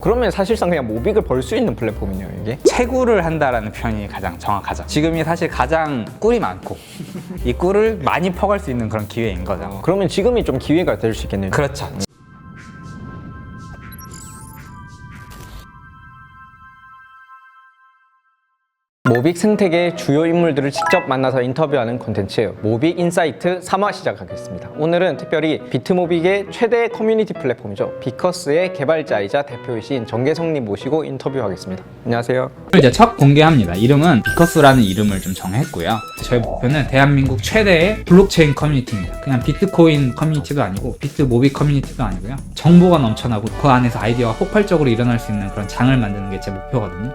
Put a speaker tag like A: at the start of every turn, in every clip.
A: 그러면 사실상 그냥 모빅을 벌 수 있는 플랫폼이네요, 이게.
B: 채굴을 한다라는 표현이 가장 정확하죠. 지금이 사실 가장 꿀이 많고 이 꿀을 많이 퍼갈 수 있는 그런 기회인 거죠.
A: 그러면 지금이 좀 기회가 될 수 있겠네요.
B: 그렇죠.
A: 모빅 생태계의 주요 인물들을 직접 만나서 인터뷰하는 콘텐츠예요. 모빅 인사이트 3화 시작하겠습니다. 오늘은 특별히 비트모빅의 최대 커뮤니티 플랫폼이죠. 비커스의 개발자이자 대표이신 정계성님 모시고 인터뷰하겠습니다. 안녕하세요.
C: 이제 첫 공개합니다. 이름은 비커스라는 이름을 좀 정했고요. 저희 목표는 대한민국 최대의 블록체인 커뮤니티입니다. 그냥 비트코인 커뮤니티도 아니고 비트모빅 커뮤니티도 아니고요. 정보가 넘쳐나고 그 안에서 아이디어가 폭발적으로 일어날 수 있는 그런 장을 만드는 게 제 목표거든요.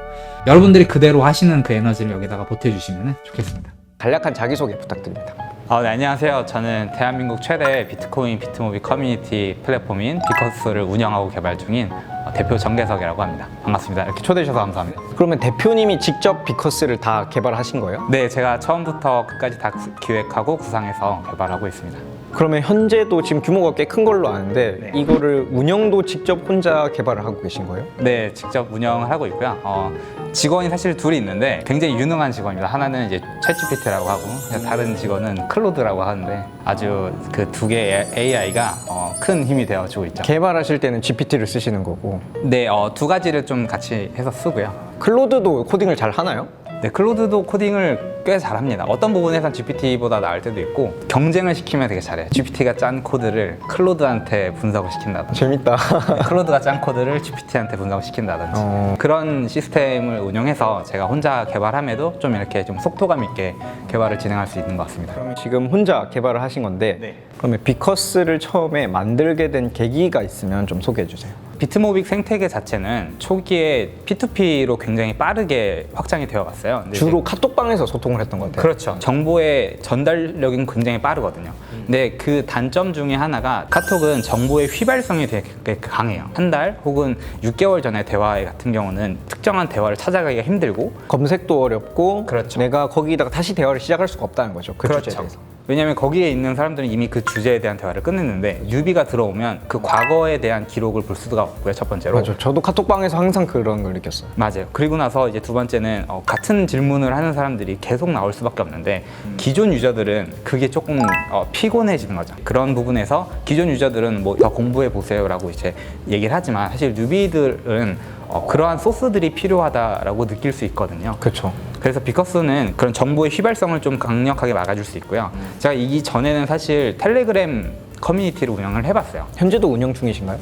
C: 여러분들이 그대로 하시는 그 에너지를 여기다가 보태주시면 좋겠습니다.
A: 간략한 자기소개 부탁드립니다.
B: 네, 안녕하세요. 저는 대한민국 최대 비트코인 비트모빅 커뮤니티 플랫폼인 비커스를 운영하고 개발 중인 대표 정계석이라고 합니다. 반갑습니다. 이렇게 초대해 주셔서 감사합니다.
A: 그러면 대표님이 직접 비커스를 다 개발하신 거예요?
B: 네, 제가 처음부터 끝까지 다 기획하고 구상해서 개발하고 있습니다.
A: 그러면 현재도 지금 규모가 꽤 큰 걸로 아는데
B: 네.
A: 이거를 운영도 직접 혼자 개발을 하고 계신 거예요?
B: 네, 직접 운영을 하고 있고요. 직원이 사실 둘이 있는데 굉장히 유능한 직원입니다. 하나는 이제 챗GPT라고 하고 다른 직원은 클로드라고 하는데 아주 그 두 개의 AI가 큰 힘이 되어주고 있죠.
A: 개발하실 때는 GPT를 쓰시는 거고
B: 네, 두 가지를 좀 같이 해서 쓰고요.
A: 클로드도 코딩을 잘 하나요?
B: 네, 클로드도 코딩을 꽤 잘합니다. 어떤 부분에선 GPT보다 나을 때도 있고 경쟁을 시키면 되게 잘해요. GPT가 짠 코드를 클로드한테 분석을 시킨다든지
A: 재밌다.
B: 클로드가 짠 코드를 GPT한테 분석을 시킨다든지 그런 시스템을 운영해서 제가 혼자 개발함에도 좀 이렇게 좀 속도감 있게 개발을 진행할 수 있는 것 같습니다.
A: 그러면 지금 혼자 개발을 하신 건데
B: 네.
A: 그러면 비커스를 처음에 만들게 된 계기가 있으면 좀 소개해 주세요.
B: 비트모빅 생태계 자체는 초기에 P2P로 굉장히 빠르게 확장이 되어 갔어요. 근데
A: 주로 카톡방에서 소통을 했던 것 같아요.
B: 그렇죠. 정보의 전달력은 굉장히 빠르거든요. 근데 그 단점 중에 하나가 카톡은 정보의 휘발성이 되게 강해요. 한 달 혹은 6개월 전에 대화 같은 경우는 특정한 대화를 찾아가기가 힘들고
A: 검색도 어렵고
B: 그렇죠.
A: 내가 거기다가 다시 대화를 시작할 수가 없다는 거죠. 그 주제에 대해서.
B: 왜냐하면 거기에 있는 사람들은 이미 그 주제에 대한 대화를 끝냈는데 뉴비가 들어오면 그 과거에 대한 기록을 볼 수가 없고요. 첫 번째로.
A: 맞아. 저도 카톡방에서 항상 그런 걸 느꼈어요.
B: 맞아요. 그리고 나서 이제 두 번째는 같은 질문을 하는 사람들이 계속 나올 수밖에 없는데 기존 유저들은 그게 조금 피곤해지는 거죠. 그런 부분에서 기존 유저들은 뭐 더 공부해 보세요라고 이제 얘기를 하지만 사실 뉴비들은 그러한 소스들이 필요하다라고 느낄 수 있거든요.
A: 그렇죠.
B: 그래서 비커스는 그런 정보의 휘발성을 좀 강력하게 막아줄 수 있고요. 제가 이 전에는 사실 텔레그램 커뮤니티를 운영을 해봤어요.
A: 현재도 운영 중이신가요?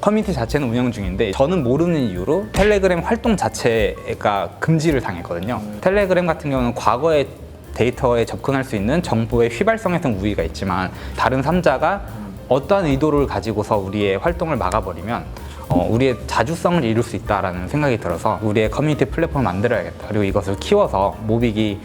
B: 커뮤니티 자체는 운영 중인데 저는 모르는 이유로 텔레그램 활동 자체가 금지를 당했거든요. 텔레그램 같은 경우는 과거에 데이터에 접근할 수 있는 정보의 휘발성에선 우위가 있지만 다른 3자가 어떠한 의도를 가지고서 우리의 활동을 막아버리면 우리의 자주성을 이룰 수 있다라는 생각이 들어서 우리의 커뮤니티 플랫폼을 만들어야겠다. 그리고 이것을 키워서 모빅이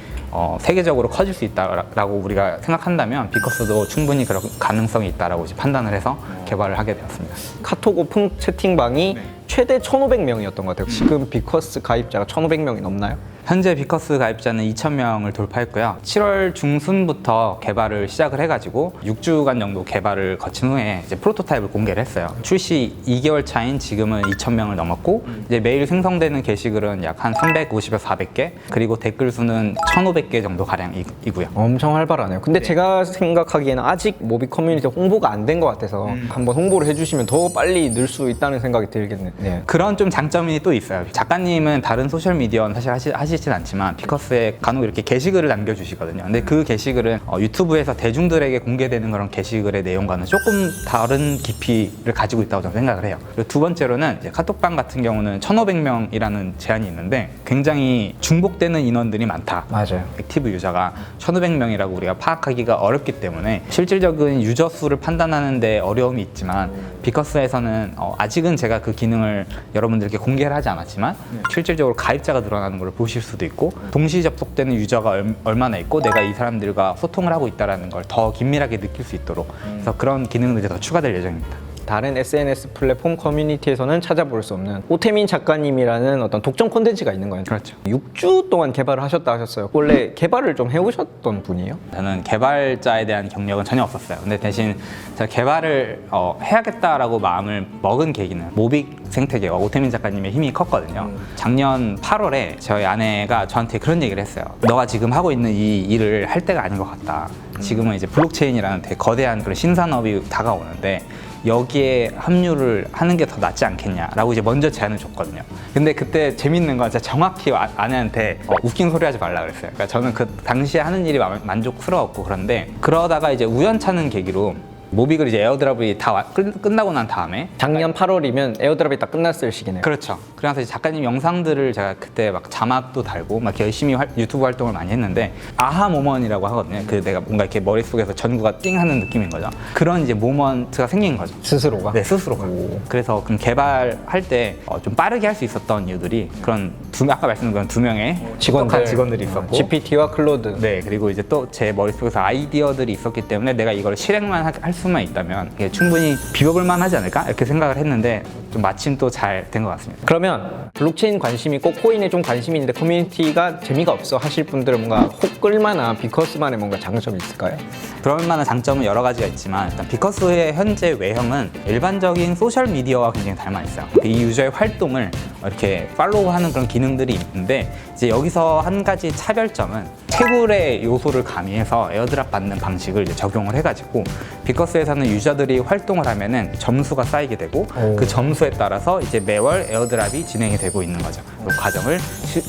B: 세계적으로 커질 수 있다라고 우리가 생각한다면 비커스도 충분히 그런 가능성이 있다라고 이제 판단을 해서 개발을 하게 되었습니다.
A: 카톡 오픈 채팅방이 최대 1,500명이었던 것 같아요. 지금 비커스 가입자가 1,500명이 넘나요?
B: 현재 비커스 가입자는 2,000명을 돌파했고요. 7월 중순부터 개발을 시작을 해가지고 6주간 정도 개발을 거친 후에 이제 프로토타입을 공개를 했어요. 출시 2개월 차인 지금은 2,000명을 넘었고 이제 매일 생성되는 게시글은 약 한 350에서 400개 그리고 댓글 수는 1,500개 정도 가량이고요.
A: 엄청 활발하네요. 근데 제가 생각하기에는 아직 모빅 커뮤니티 홍보가 안 된 것 같아서 한번 홍보를 해주시면 더 빨리 늘 수 있다는 생각이 들겠네요. 네.
B: 그런 좀 장점이 또 있어요. 작가님은 다른 소셜미디어는 사실 하시진 않지만 비커스에 간혹 이렇게 게시글을 남겨주시거든요. 근데 그 게시글은 유튜브에서 대중들에게 공개되는 그런 게시글의 내용과는 조금 다른 깊이를 가지고 있다고 저는 생각을 해요. 그리고 두 번째로는 이제 카톡방 같은 경우는 1,500명이라는 제한이 있는데 굉장히 중복되는 인원들이 많다.
A: 맞아요.
B: 액티브 유저가 1,500명이라고 우리가 파악하기가 어렵기 때문에 실질적인 유저 수를 판단하는데 어려움이 있지만 비커스에서는 아직은 제가 그 기능을 여러분들께 공개를 하지 않았지만 실질적으로 가입자가 늘어나는 걸 보실 수도 있고 동시 접속되는 유저가 얼마나 있고 내가 이 사람들과 소통을 하고 있다는 걸 더 긴밀하게 느낄 수 있도록 그래서 그런 기능들이 더 추가될 예정입니다.
A: 다른 SNS 플랫폼 커뮤니티에서는 찾아볼 수 없는 오태민 작가님이라는 어떤 독점 콘텐츠가 있는 거예요.
B: 그렇죠.
A: 6주 동안 개발을 하셨다 하셨어요. 원래 개발을 좀 해오셨던 분이에요?
B: 저는 개발자에 대한 경력은 전혀 없었어요. 근데 대신 제가 개발을 해야겠다라고 마음을 먹은 계기는 모빅 생태계와 오태민 작가님의 힘이 컸거든요. 작년 8월에 저희 아내가 저한테 그런 얘기를 했어요. 너가 지금 하고 있는 이 일을 할 때가 아닌 것 같다. 지금은 이제 블록체인이라는 되게 거대한 그런 신산업이 다가오는데 여기에 합류를 하는 게 더 낫지 않겠냐라고 이제 먼저 제안을 줬거든요. 근데 그때 재밌는 건 제가 정확히 아내한테 웃긴 소리 하지 말라 그랬어요. 그러니까 저는 그 당시에 하는 일이 만족스러웠고 그런데 그러다가 이제 우연찮은 계기로 모빅을 이제 에어드랍이 다 끝나고 난 다음에
A: 작년 8월이면 에어드랍이 딱 끝났을 시기네요.
B: 그렇죠. 그래서 이제 작가님 영상들을 제가 그때 막 자막도 달고 막 열심히 유튜브 활동을 많이 했는데 아하 모먼이라고 하거든요. 그 내가 뭔가 이렇게 머릿속에서 전구가 띵 하는 느낌인 거죠. 그런 이제 모먼트가 생긴 거죠.
A: 스스로가?
B: 네, 스스로가. 그래서 그럼 개발할 때 좀 빠르게 할 수 있었던 이유들이 그런 아까 말씀드린 그런 2명의 직원들이 있었고
A: GPT와 클로드.
B: 네, 그리고 이제 또 제 머릿속에서 아이디어들이 있었기 때문에 내가 이걸 실행만 할 수만 있다면 이게 충분히 비벼볼만 하지 않을까? 이렇게 생각을 했는데 좀 마침 또 잘 된 것 같습니다.
A: 그러면 블록체인 관심 있고 코인에 좀 관심이 있는데 커뮤니티가 재미가 없어 하실 분들은 뭔가 혹 끌만한 비커스만의 뭔가 장점이 있을까요?
B: 그럴 만한 장점은 여러 가지가 있지만 일단 비커스의 현재 외형은 일반적인 소셜 미디어와 굉장히 닮아 있어요. 이 유저의 활동을 이렇게 팔로우하는 그런 기능들이 있는데 이제 여기서 한 가지 차별점은 채굴의 요소를 가미해서 에어드랍 받는 방식을 이제 적용을 해가지고 비커스에서는 유저들이 활동을 하면은 점수가 쌓이게 되고 그 점수에 따라서 이제 매월 에어드랍이 진행이 되고 있는 거죠. 그 과정을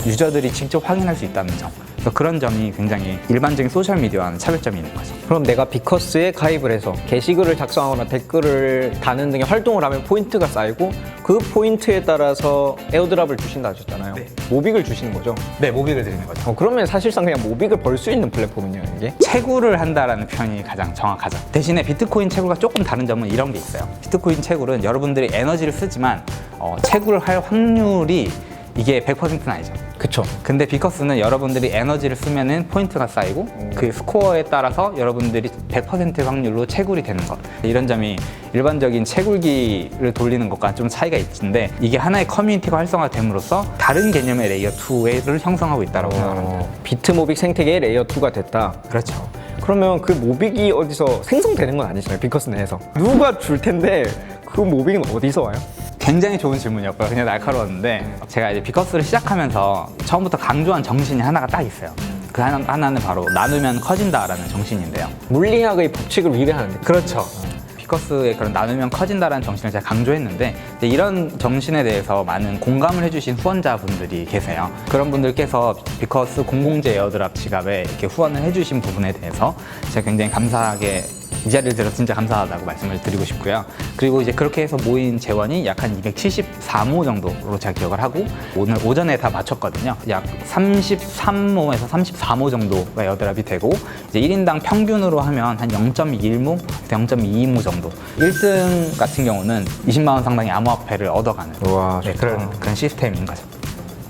B: 유저들이 직접 확인할 수 있다는 점. 그래서 그런 점이 굉장히 일반적인 소셜 미디어와는 차별점이 있는 거죠.
A: 그럼 내가 비커스에 가입을 해서 게시글을 작성하거나 댓글을 다는 등의 활동을 하면 포인트가 쌓이고 그 포인트에 따라서 에어드랍을 주신다 하셨잖아요.
B: 네.
A: 모빅을 주시는 거죠?
B: 네, 모빅을 드리는 거죠.
A: 그러면 사실상 그냥 모빅을 벌 수 있는 플랫폼이네요, 이게?
B: 채굴을 한다라는 표현이 가장 정확하죠. 대신에 비트코인 채굴과 조금 다른 점은 이런 게 있어요. 비트코인 채굴은 여러분들이 에너지를 쓰지만 채굴을 할 확률이 이게 100%는 아니죠.
A: 그쵸.
B: 근데 비커스는 여러분들이 에너지를 쓰면은 포인트가 쌓이고 그 스코어에 따라서 여러분들이 100% 확률로 채굴이 되는 것. 이런 점이 일반적인 채굴기를 돌리는 것과 좀 차이가 있는데 이게 하나의 커뮤니티가 활성화됨으로써 다른 개념의 레이어 2를 형성하고 있다고 생각합니다.
A: 비트모빅 생태계의 레이어 2가 됐다.
B: 그렇죠.
A: 그러면 그 모빅이 어디서 생성되는 건 아니잖아요, 비커스 내에서. 누가 줄 텐데 그 모빅은 어디서 와요?
B: 굉장히 좋은 질문이었고요. 그냥 날카로웠는데 제가 이제 비커스를 시작하면서 처음부터 강조한 정신이 하나가 딱 있어요. 그 하나는 바로 나누면 커진다라는 정신인데요.
A: 물리학의 법칙을 위배하는데.
B: 그렇죠. 비커스의 그런 나누면 커진다라는 정신을 제가 강조했는데 이제 이런 정신에 대해서 많은 공감을 해주신 후원자분들이 계세요. 그런 분들께서 비커스 공공재 에어드랍 지갑에 이렇게 후원을 해주신 부분에 대해서 제가 굉장히 감사하게 이 자리를 들어서 진짜 감사하다고 말씀을 드리고 싶고요. 그리고 이제 그렇게 해서 모인 재원이 약 한 273호 정도로 제가 기억을 하고 오늘 오전에 다 마쳤거든요. 약 33모에서 34모 정도가 에어드랍이 되고 이제 1인당 평균으로 하면 한 0.1모, 0.22모 정도. 1등 같은 경우는 20만 원 상당의 암호화폐를 얻어가는
A: 우와,
B: 네, 그런 시스템인 거죠.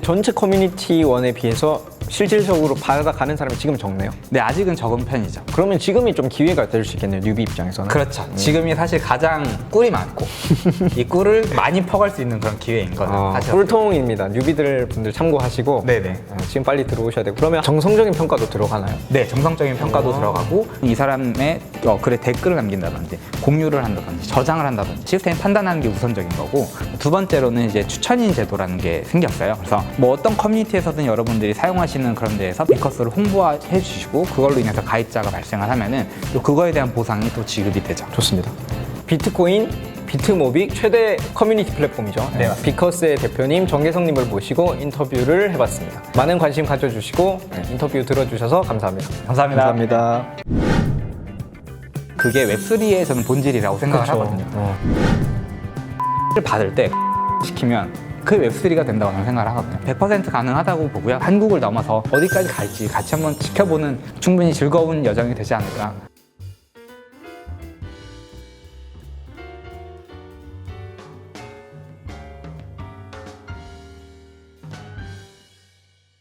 A: 전체 커뮤니티원에 비해서 실질적으로 받아가는 사람이 지금 적네요.
B: 네, 아직은 적은 편이죠.
A: 그러면 지금이 좀 기회가 될 수 있겠네요, 뉴비 입장에서는.
B: 그렇죠. 지금이 사실 가장 꿀이 많고 이 꿀을 많이 퍼갈 수 있는 그런 기회인 거죠. 사실
A: 꿀통입니다. 뉴비들 분들 참고하시고
B: 네네.
A: 지금 빨리 들어오셔야 되고. 그러면 정성적인 평가도 들어가나요?
B: 네, 정성적인 평가도 들어가고 이 사람의 글에 댓글을 남긴다든지 공유를 한다든지 저장을 한다든지 시스템 판단하는 게 우선적인 거고 두 번째로는 이제 추천인 제도라는 게 생겼어요. 그래서 뭐 어떤 커뮤니티에서든 여러분들이 사용하시는 그런 데에서 비커스를 홍보해 주시고 그걸로 인해서 가입자가 발생을 하면은 또 그거에 대한 보상이 또 지급이 되죠.
A: 좋습니다. 비트코인, 비트모빅 최대 커뮤니티 플랫폼이죠.
B: 네.
A: 비커스의 대표님 정계성님을 모시고 인터뷰를 해봤습니다. 많은 관심 가져주시고 인터뷰 들어주셔서 감사합니다.
B: 감사합니다.
A: 감사합니다.
B: 그게 웹3의 저는 본질이라고 생각을 하거든요. 를 받을 때 시키면 그 웹3가 된다고 저는 생각을 하거든요. 100% 가능하다고 보고요. 한국을 넘어서 어디까지 갈지 같이 한번 지켜보는 충분히 즐거운 여정이 되지 않을까.